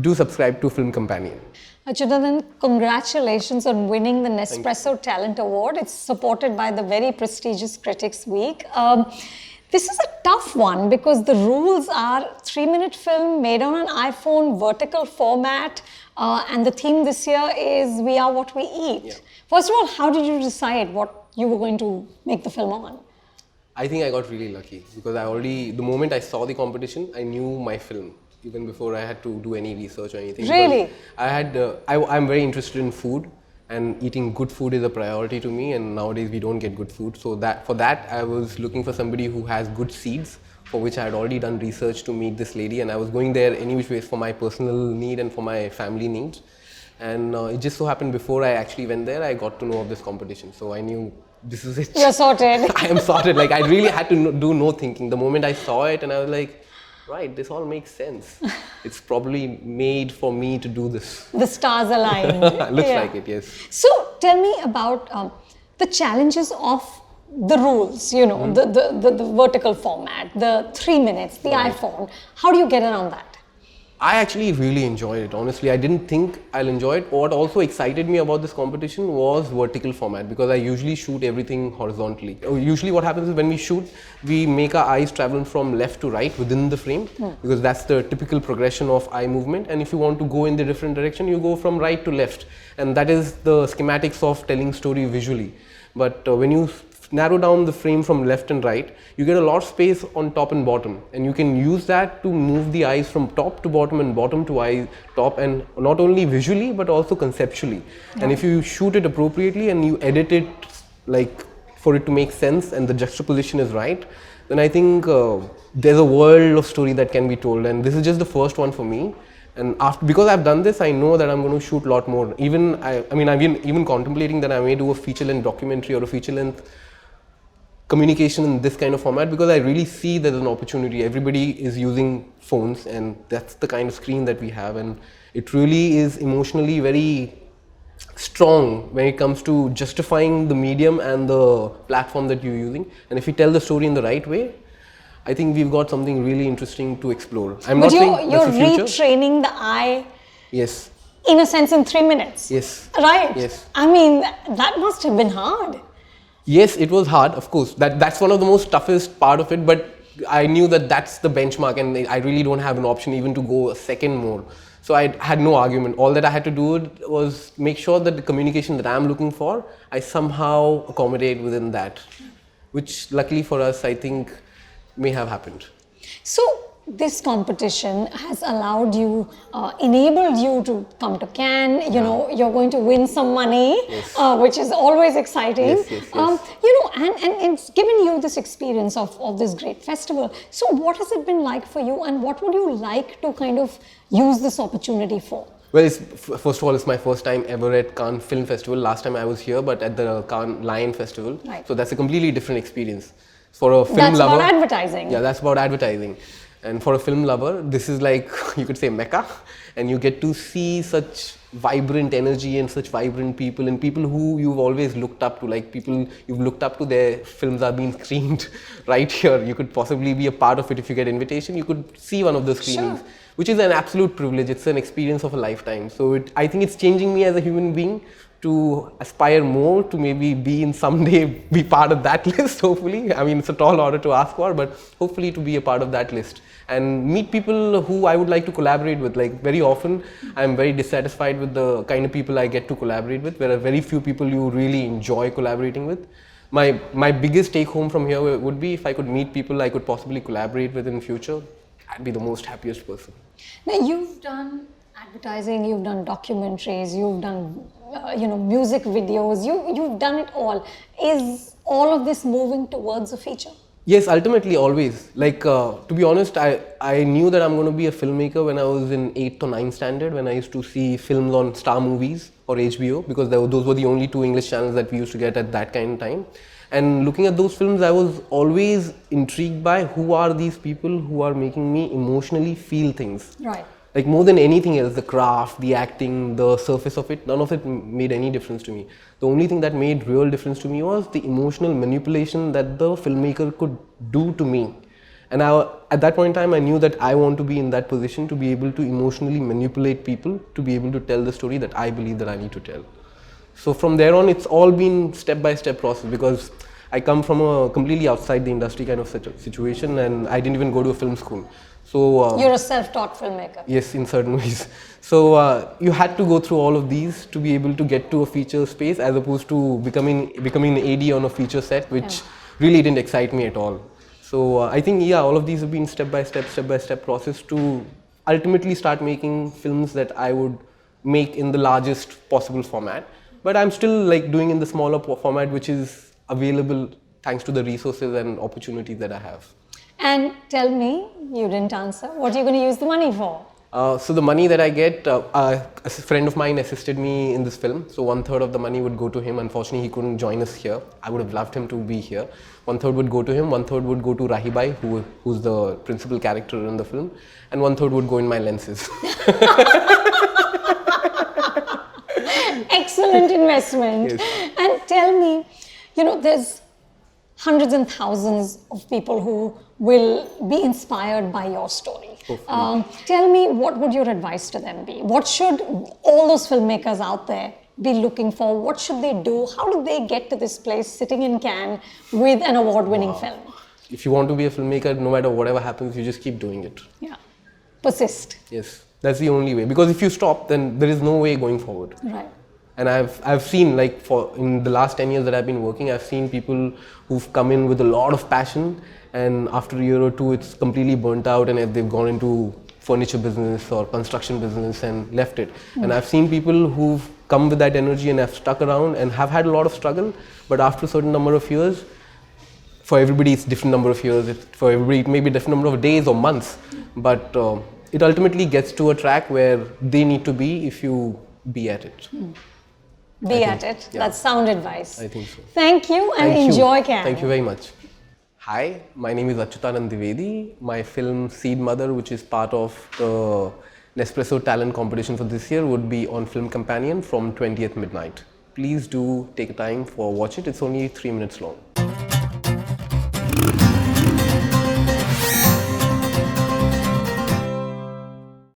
do subscribe to Film Companion. Achyutanand, congratulations on winning the Nespresso Talent Award. It's supported by the very prestigious Critics Week. This is a tough one because the rules are 3-minute film made on an iPhone, vertical format, and the theme this year is We Are What We Eat. Yeah. First of all, how did you decide what you were going to make the film on? I think I got really lucky because the moment I saw the competition, I knew my film even before I had to do any research or anything. Really? I'm very interested in food, and eating good food is a priority to me, and nowadays we don't get good food. So for that I was looking for somebody who has good seeds, for which I had already done research to meet this lady, and I was going there any which ways for my personal need and for my family needs. And it just so happened before I actually went there, I got to know of this competition. So I knew this is it. You're sorted. I am sorted. Like, I really had to do no thinking. The moment I saw it, and I was like, right, this all makes sense. It's probably made for me to do this. The stars aligned. Looks like it, yes. So tell me about the challenges of the rules, you know, the vertical format, the 3 minutes, the iPhone. How do you get around that? I actually really enjoyed it. Honestly, I didn't think I'll enjoy it. What also excited me about this competition was vertical format, because I usually shoot everything horizontally. Usually what happens is when we shoot, we make our eyes travel from left to right within the frame, because that's the typical progression of eye movement. And if you want to go in the different direction, you go from right to left. And that is the schematics of telling story visually. But when you narrow down the frame from left and right, you get a lot of space on top and bottom, and you can use that to move the eyes from top to bottom and bottom to top, and not only visually but also conceptually. And if you shoot it appropriately and you edit it like for it to make sense and the juxtaposition is right, then I think there's a world of story that can be told. And this is just the first one for me. And because I've done this, I know that I'm going to shoot a lot more. Even I've been even contemplating that I may do a feature-length documentary or a feature-length communication in this kind of format, because I really see there's an opportunity. Everybody is using phones, and that's the kind of screen that we have, and it really is emotionally very strong when it comes to justifying the medium and the platform that you're using. And if you tell the story in the right way, I think we've got something really interesting to explore. But you're retraining the eye. Yes. In a sense, in 3 minutes. Yes. Right. Yes. I mean, that must have been hard. Yes, it was hard, of course. That's one of the most toughest part of it, but I knew that that's the benchmark, and I really don't have an option even to go a second more. So I had no argument. All that I had to do was make sure that the communication that I'm looking for, I somehow accommodate within that, which luckily for us, I think may have happened. So this competition has allowed you, enabled you to come to Cannes. You know, you're going to win some money, which is always exciting. Yes. You know, and it's given you this experience of this great festival. So what has it been like for you, and what would you like to kind of use this opportunity for? Well, first of all, it's my first time ever at Cannes Film Festival. Last time I was here, but at the Cannes Lion Festival. Right. So that's a completely different experience. For a film That's lover. about advertising. Yeah, that's about advertising. And for a film lover, this is like, you could say, Mecca. And you get to see such vibrant energy and such vibrant people, and people who you've always looked up to, like people you've looked up to, their films are being screened right here. You could possibly be a part of it if you get invitation. You could see one of the screenings, which is an absolute privilege. It's an experience of a lifetime. So I think it's changing me as a human being to aspire more to maybe be in someday be part of that list, hopefully. I mean, it's a tall order to ask for, but hopefully to be a part of that list and meet people who I would like to collaborate with. Like, very often I'm very dissatisfied with the kind of people I get to collaborate with. There are very few people you really enjoy collaborating with. My biggest take home from here would be if I could meet people I could possibly collaborate with in future, I'd be the most happiest person. Now, you've done advertising, you've done documentaries, you've done music videos, you've done it all. Is all of this moving towards a feature? Yes, ultimately, always. Like, to be honest, I knew that I'm going to be a filmmaker when I was in 8th or 9th standard, when I used to see films on Star Movies or HBO, because those were the only 2 English channels that we used to get at that kind of time. And looking at those films, I was always intrigued by who are these people who are making me emotionally feel things. Right. Like, more than anything else, the craft, the acting, the surface of it, none of it made any difference to me. The only thing that made real difference to me was the emotional manipulation that the filmmaker could do to me. And at that point in time, I knew that I want to be in that position to be able to emotionally manipulate people to be able to tell the story that I believe that I need to tell. So from there on, it's all been step-by-step process, because I come from a completely outside the industry kind of situation, and I didn't even go to a film school. So you're a self-taught filmmaker. Yes, in certain ways. So you had to go through all of these to be able to get to a feature space, as opposed to becoming an AD on a feature set, which really didn't excite me at all. So I think all of these have been step-by-step process to ultimately start making films that I would make in the largest possible format. But I'm still doing in the smaller format, which is available thanks to the resources and opportunities that I have. And tell me, you didn't answer, what are you going to use the money for? So the money that I get, a friend of mine assisted me in this film. So 1/3 of the money would go to him. Unfortunately, he couldn't join us here. I would have loved him to be here. 1/3 would go to him, 1/3 would go to Rahibai, who's the principal character in the film, and 1/3 would go in my lenses. Excellent investment. Yes. And tell me, there's hundreds and thousands of people who will be inspired by your story. Tell me, what would your advice to them be? What should all those filmmakers out there be looking for? What should they do? How do they get to this place sitting in Cannes with an award-winning film? If you want to be a filmmaker, no matter whatever happens, you just keep doing it. Yeah. Persist. Yes, that's the only way. Because if you stop, then there is no way going forward. Right. And I've seen, in the last 10 years that I've been working, I've seen people who've come in with a lot of passion, and after a year or two, it's completely burnt out, and they've gone into furniture business or construction business and left it. And I've seen people who've come with that energy and have stuck around and have had a lot of struggle, but after a certain number of years, for everybody it's different number of years, for everybody it may be different number of days or months, but it ultimately gets to a track where they need to be if you be at it. Be at it. Yeah. That's sound advice. I think so. Thank you and enjoy Cannes. Thank you very much. Hi, my name is Achyutanand Dwivedi. My film Seed Mother, which is part of the Nespresso talent competition for this year, would be on Film Companion from 20th midnight. Please do take a time for watch it. It's only 3 minutes long.